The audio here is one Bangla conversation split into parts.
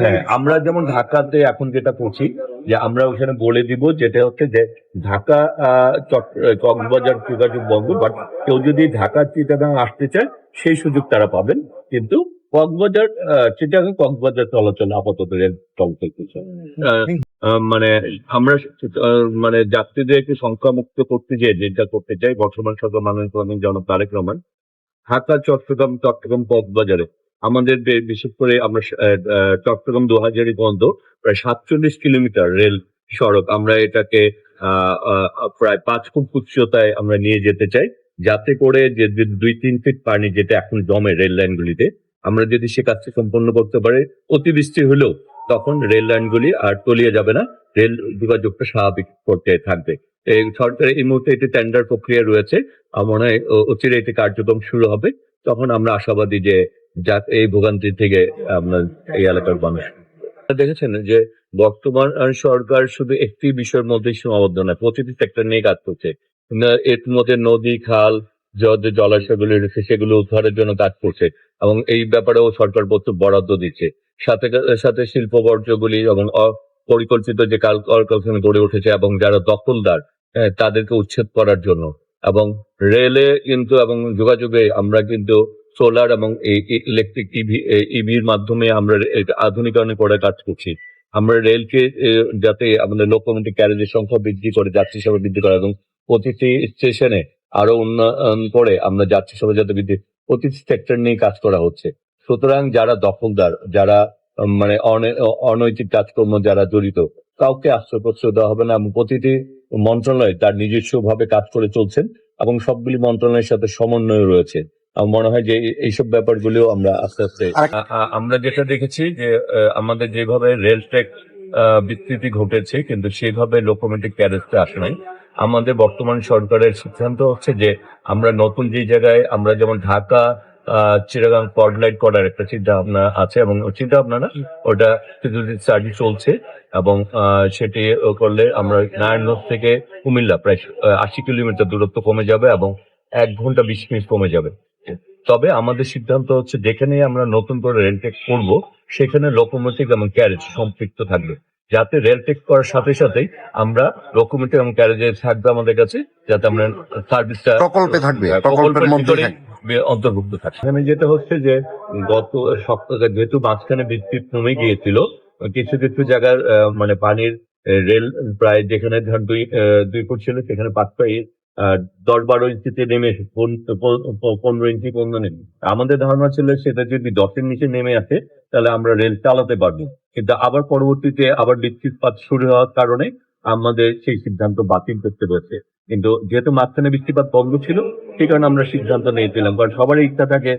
হ্যাঁ, আমরা যেমন ঢাকাতে এখন যেটা করছি যে আমরা ওখানে বলে দিব যেটা হচ্ছে যে ঢাকা কক্সবাজার যোগাযোগ বন্ধ, বাট কেউ যদি ঢাকা চিটাগাং আসতে চায় সেই সুযোগ তারা পাবেন। কিন্তু কক্সবাজার চিটাগাং কক্সবাজার চলাচল আপাতত রেল চলাচল করছে। আহ, মানে আমরা মানে যাত্রীদেরকে সংখ্যা মুক্ত করতে যেটা করতে চাই, বর্তমান সরকার মাননীয় জনাব তারেক রহমান ঢাকা চট্টগ্রাম কক্সবাজারে আমাদের বিশেষ করে আমরা চট্টগ্রাম দোহাজারী পর্যন্ত প্রায় 47 কিলোমিটার রেল সড়ক আমরা এটাকে প্রায় 5 ফুট উচ্চতায় আমরা নিয়ে যেতে চাই, যাতে করে যে 2-3 ফিট পানি যেটা এখন জমে রেল লাইনগুলিতে, আমরা যদি সে কাজটি সম্পন্ন করতে পারি, অতিবৃষ্টি হলেও তখন রেল লাইনগুলি আর তলিয়ে যাবে না, রেল যোগাযোগটা স্বাভাবিক করতে থাকবে। এই সরকার এই মুহূর্তে এটি টেন্ডার প্রক্রিয়া রয়েছে, আমার মনে হয় অচিরে এটি কার্যক্রম শুরু হবে। তখন আমরা আশাবাদী যে এই ভোগান্তি থেকে আমরা এই এলাকার মানুষ দেখেছেন যে বর্তমান সরকার শুধু একটি বিষয়ের মধ্যে সীমাবদ্ধ নয়, প্রতিটি সেক্টর নিয়ে কাজ করছে। এর মধ্যে নদী খাল জলাশয়গুলি রয়েছে সেগুলো উদ্ধারের জন্য কাজ করছে, এবং এই ব্যাপারেও সরকার প্রচুর বরাদ্দ দিচ্ছে। সাথে সাথে শিল্প বর্জ্যগুলি এবং পরিকল্পিত যে কলকারখানা গড়ে উঠেছে এবং যারা দখলদার তাদেরকে উচ্ছেদ করার জন্য, এবং রেলে কিন্তু এবং যোগাযোগে আমরা কিন্তু সোলার এবং ইলেকট্রিক ইভির মাধ্যমে আমরা আধুনিকায়ন করে কাজ করছি। আমরা রেলকে যাতে আমাদের লোকোমোটিভ ক্যারেজের সংখ্যা বৃদ্ধি করে, যাত্রী সেবা বৃদ্ধি করে এবং প্রতিটি স্টেশনে আরো উন্নয়ন করে আমরা যাত্রী সেবা যাতে বৃদ্ধি, প্রতিটি সেক্টর নিয়ে কাজ করা হচ্ছে। সুতরাং যারা দখলদার, যারা মানে অনৈতিক কাজকর্ম যারা জড়িত, কাউকে আশ্রয় প্রশ্রয় দেওয়া হবে না, এবং প্রতিটি মন্ত্রণালয় তার নিজস্ব ভাবে কাজ করে চলছেন এবং সবগুলি মন্ত্রণালয়ের সাথে সমন্বয় রয়েছে। আমার মনে হয় যে এইসব ব্যাপারগুলিও আমরা আস্তে আস্তে আমরা যেটা দেখেছি যে আমাদের যেভাবে রেল ট্র্যাক বিস্তৃতি ঘটেছে কিন্তু সেইভাবে লোকোমোটিভ ক্যারেজটা আসে নাই। আমাদের বর্তমান সরকারের সিদ্ধান্ত হচ্ছে যে আমরা নতুন যে জায়গায় আমরা যেমন ঢাকা চিটাগাং কর্ডলাইট করার একটা চিন্তা ভাবনা আছে, এবং চিন্তা ভাবনা না, ওটা স্টাডি চলছে, এবং সেটি করলে আমরা নারায়ণগঞ্জ থেকে কুমিল্লা প্রায় 80 কিলোমিটার দূরত্ব কমে যাবে এবং 1 ঘন্টা 20 মিনিট কমে যাবে। তবে আমাদের সিদ্ধান্ত হচ্ছে যেখানে আমরা নতুন করে রেল টেক করবো সেখানে লোকোমোটিভ এবং ক্যারেজ সম্পৃক্ত থাকবে, যাতে রেল টেক করার সাথে সাথেই আমরা লোকোমোটিভ এবং ক্যারেজে থাকবে আমাদের কাছে, যাতে আমরা সার্ভিসটা প্রকল্পে থাকবে, প্রকল্পের মধ্যে অন্তর্ভুক্ত থাকে। এখানে যেটা হচ্ছে যে গত সপ্তাহে যেহেতু মাঝখানে বিদ্যুৎ কমে গিয়েছিল, কিছু কিছু জায়গার মানে পানির রেল প্রায় যেখানে ধর 2 ফুট ছিল সেখানে 10-12 ইঞ্চিতে নেমে 15 ইঞ্চি পর্যন্ত নেমে, আমাদের ধারণা ছিল সেটা যদি 10-এর নিচে নেমে আসে তাহলে আমরা রেল চালাতে পারবো, কিন্তু আবার পরবর্তীতে আবার বৃষ্টিপাত শুরু হওয়ার কারণে আমাদের সেই সিদ্ধান্ত বাতিল করতে হয়েছে। কিন্তু যেহেতু মাঝখানে বৃষ্টিপাত বন্ধ ছিল সেই কারণে আমরা সিদ্ধান্ত নিয়েছিলাম, কারণ সবারই ইচ্ছা থাকে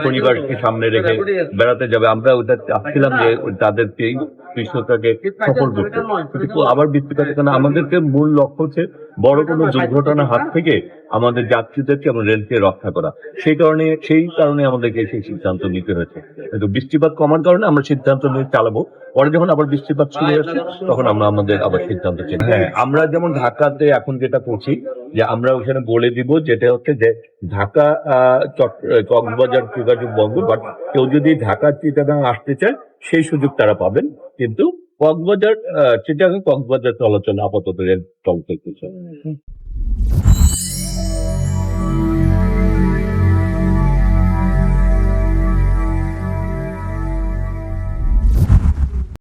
পরিবারকে সামনে রেখে বেড়াতে যাবে। আমরা ওটা চাচ্ছিলাম যে তাদেরকে এই বিষয়টাকে সফল করতে, কিন্তু আবার বৃষ্টিপাতের কারণে আমাদেরকে মূল লক্ষ্য হচ্ছে বড় কোনো দুর্ঘটনার হাত থেকে আমাদের যাত্রীদেরকে এবং রেলকে রক্ষা করা। সেই কারণে আমাদেরকে সেই সিদ্ধান্ত নিতে হয়েছে। কিন্তু বৃষ্টিপাত কমার কারণে আমরা সিদ্ধান্ত নিয়ে চালাবো, পরে যখন আবার বৃষ্টিপাত শুরু হয়েছে তখন আমরা আমাদের আবার সিদ্ধান্ত চেঞ্জ। হ্যাঁ, আমরা যেমন ঢাকাতে এখন যেটা করছি যে আমরা ওখানে বলে দিব যেটা হচ্ছে যে ঢাকা কক্সবাজার যোগাযোগ বন্ধ, বাট কেউ যদি ঢাকা চিটাগাং আসতে চায় সেই সুযোগ তারা পাবেন। কিন্তু চিটাগাং কক্সবাজার চলাচল আপাতত রেল চলাচল করছে।